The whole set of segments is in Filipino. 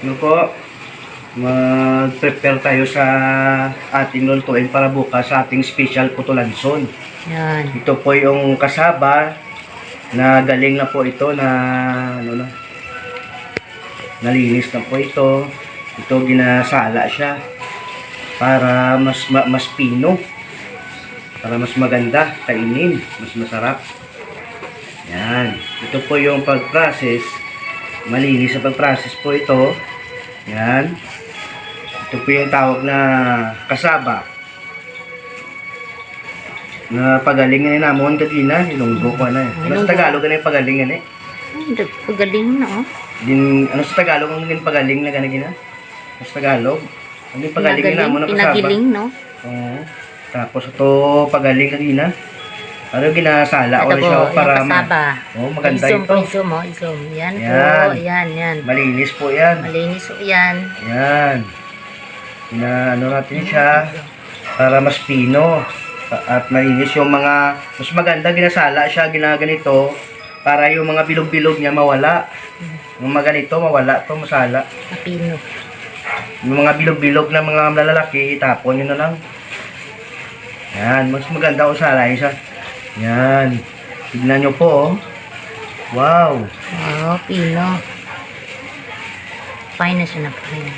Ano po, mag-prepare tayo sa ating lulutuin para bukas sa ating special putulanson. Yan. Ito po yung kasaba na galing na po ito na nalinis na po ito. Ito ginasala siya para mas pino, para mas maganda kainin, mas masarap. Yan. Ito po yung pag-process. Malinis sa pag-process po ito. Yan. Ito po yung tawag na kasaba. Na pagalingan na namon kagina, ilunggo ko na. Ano sa Tagalog na yung pagalingan eh? Ay, pagaling na oh. Ano sa Tagalog ang yung pagaling na ganagina? Ano sa Tagalog? Ano yung pagaling na namon na kasaba? Pinagiling, no? Oo. Tapos ito pagaling kagina. Ano ginasala ko na siya para kasaba. maganda ito. Isom. Yan, Yan. po. Yan. Malinis po yan. Malinis po yan. Yan. Ano natin siya para mas pino at malinis yung mga mas maganda ginasala siya ginaganito para yung mga bilog-bilog niya mawala. Yung mga ganito mawala to masala. Mapino. Yung mga bilog-bilog na mga malalaki itapon nyo na lang. Yan, mas maganda kung salain siya. Yan. Tignan nyo po oh. Wow. Oh, pino. Fine na siya na fine.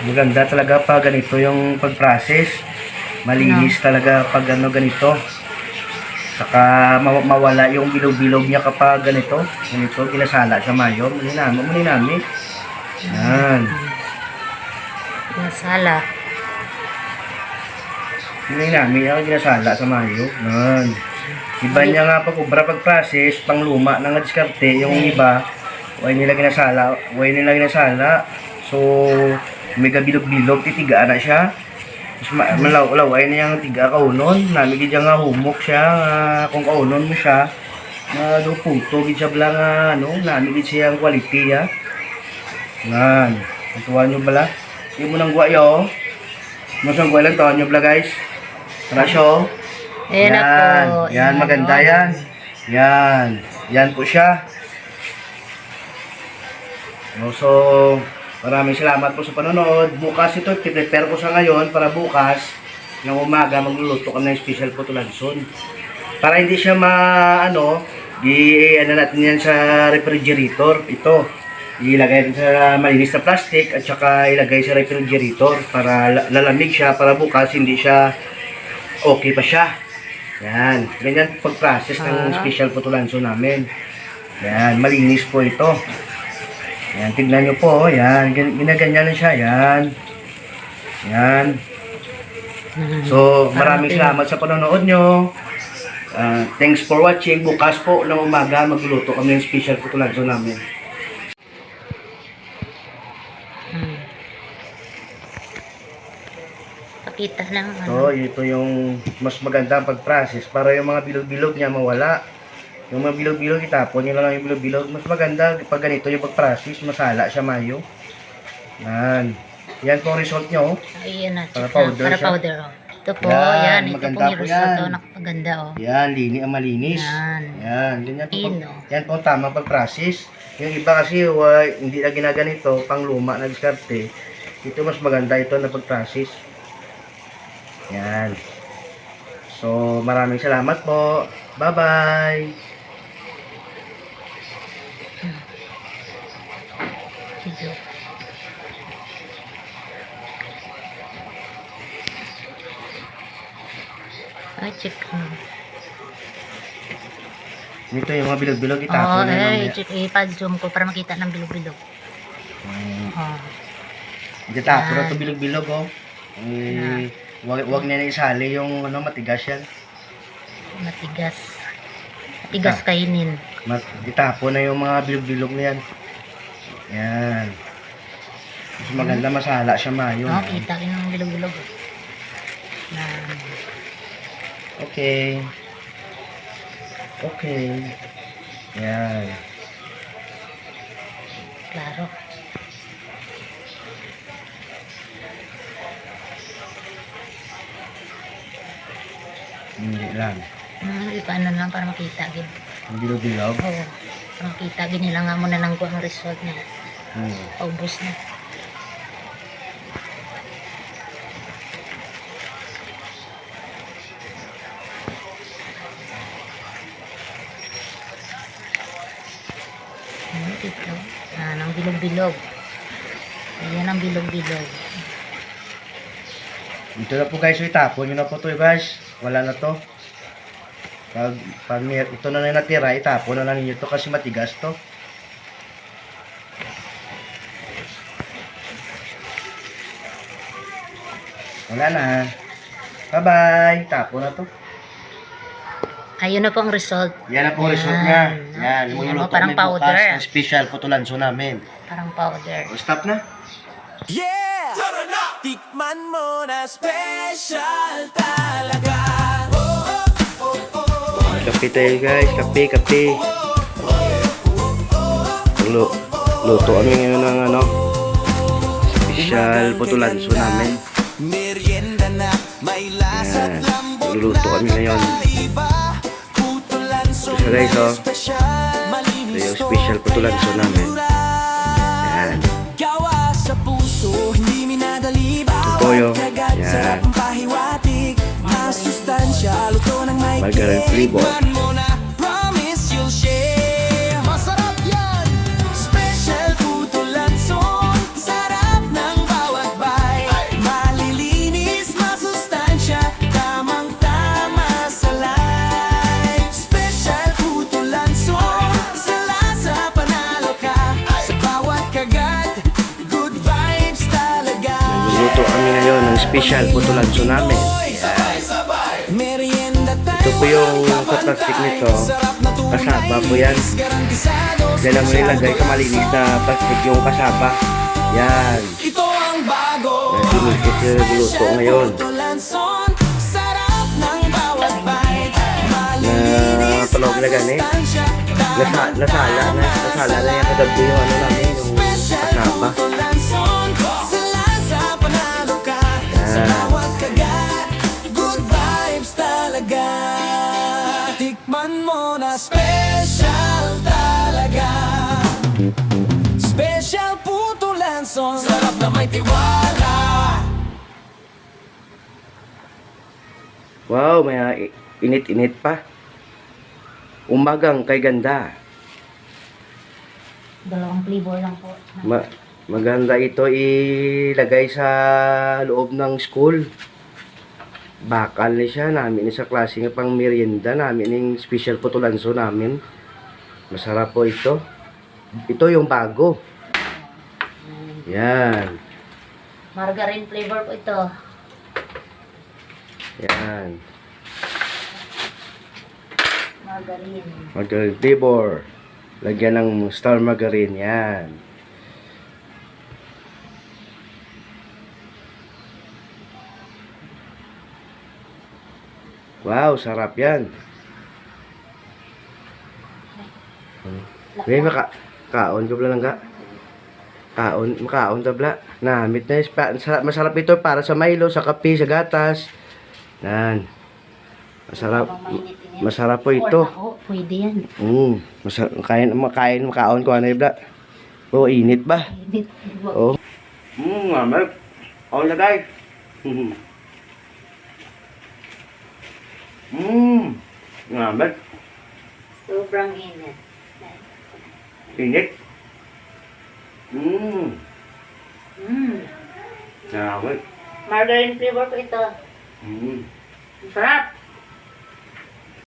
Maganda talaga pag ganito yung pag-process. Malinis talaga pag ganito. Saka mawala yung bilog-bilog niya kapag ganito. Ganito, ginasala siya mayo. Muli namin. Yan. Nasala. Muli namin yung ginasala sa mayo. Yan. Iba niya nga pag-process, pang luma na nga diskarte. Yung iba, huwag nila ginasala. So, may bilog-bilog, titigaan na siya. Mas malaw-law ay na yung tiga kaunon. Namigid siya nga humok siya. Kung kaunon mo siya, na do puto, gid siya bala nga, namigid siya ang quality, ha. Yan. Tutuan nyo bala. Hindi mo nang guwa yo. Masang guwa lang tuwan nyo bala, guys. Tara siya. Ayan na po. Yan, maganda yan. Yan. Yan po siya. So, maraming salamat po sa panonood. Bukas ito, prepare ko sa ngayon para bukas ng umaga magluluto kami ng special putulanson. Para hindi siya ano natin yan sa refrigerator. Ito, ilagay sa malinis na plastic at saka ilagay sa refrigerator para lalamig siya para bukas hindi siya okay pa siya. Yan, ganyan pag-process ng special putulanson namin. Yan, malinis po ito. Yan, tignan nyo po. Yan, ginaganyan na siya. Yan. So, maraming salamat sa panonood nyo. Thanks for watching. Bukas po ng umaga, magluluto kami ng special putulanson namin. Pakita lang. So, ito yung mas magandang pag-process para yung mga bilog-bilog niya mawala. Yung mga bilog-bilog itapon nyo lang yung bilog-bilog. Mas maganda pag ganito yung pag-process, masala siya mayo. Yan. Yan po ang result nyo. Ayan na. Para powder para siya. powder. Oh. Ito po. Yan. Ito maganda po yung po result. yan. Oh, nakapaganda. Oh. Yan, malinis. Yan. Ganyan po. Yan po ang tamang pag-process. Yung iba kasi hindi na ginaganito, pang luma na diskarte. Ito mas maganda ito na pag-process. Yan. So, maraming salamat po. Bye-bye. Video. Ay, check mo. Ito yung mga bilog-bilog itapon na yun. Check. Ipag-zoom ko para makita ng bilog-bilog. Itapon na ito bilog-bilog, oh. Wag na isali yung matigas yan. Matigas. Matigas kainin. Itapon na yung mga bilog-bilog na yan. Yan. Mas maganda masala siya mayo. Kita rin ng bilog-bilog. Okay. Yan. Klaro. Hindi lang. Ipaano lang para makita gid. Ang bilog-bilog. Oo. Para makita gid nila nga mo na lang ko ang result niya. Paubos na. Ito. Ang bilog-bilog. Ayan ang bilog-bilog. Ito na po guys, so itapon nyo na po to guys. Wala na to. Pag ito na yung natira, itapon na lang ninyo to kasi matigas to. Wala na. Bye-bye. Tapon na to. Ayun na po ang result. Yan na po ang result niya. Yan. Ayan, Magluluto parang kami bukas powder. ng special putulanso namin. Parang powder. O, stop na. Yeah! Tikman mo na special talaga. Kape tayo guys. Kape. Luto kami ngayon ng special putulanso namin. Merienda na may lasa Yan. at lambot Magluluto kami ngayon. kakaiba. Putulanso Ito guys, na oh. special. Ito Malinis yung special putulanso namin. Yan. Gawa sa puso, hindi minadali ba? Ito po yung, Kagat yan. sarap ang pahiwatig. Masustansya, luto ng may Margarine flavor. Tikman mo na, promise you'll share. Masarap yan! Special putulanson. Sarap ng bawat bite. Malilinis, masustansya. Tamang-tama sa life. Special putulanson. Sa lasa, panalo ka. Sa bawat kagat, good vibes talaga. Magluluto kami ngayon ng special putulanso namin. Merienda Ito po yung sa plastic nito. Kasaba po yan. Diyan lang mo nilagay sa malinis na plastic yung kasaba. Yan. Ito ang bago. Dinulkit yung nagluluto ngayon. Putulanson, sarap ng bawat bite. Malinis, Palog na gani. masustansya, Nasala na yung kadabi yung namin, yung kasaba. putulanson, sa lasa, panalo ka. Sa Yan. bawat kagat, good vibes talaga. Tikman mo na special talaga. Special putulanson, sarap na may tiwala. Wow, may init-init pa. Umagang kay ganda. Dalawang flavor lang po. Maganda ito ilagay sa loob ng school. Bakal ni siya namin sa klase nga pang merienda namin yung special putulanso namin. Masarap po ito. Ito yung bago. Yan. Margarine flavor po ito. Yan. Margarine. Margarine flavor. Lagyan ng star margarine. Yan. Wow, sarap yan. May kaon ka pala lang ka. Makaon tabla. Namit na masarap ito para sa Milo, sa kape, sa gatas. Yan. Masarap po ito. Oo, pwede yan. Makaon ko ano ibla. Oh, init ba? Init. Oh. Mamag. Oh, lagay. Mamag. Sobrang init. Init. Mm. Mamag. Margarine flavor po ito. Sarap.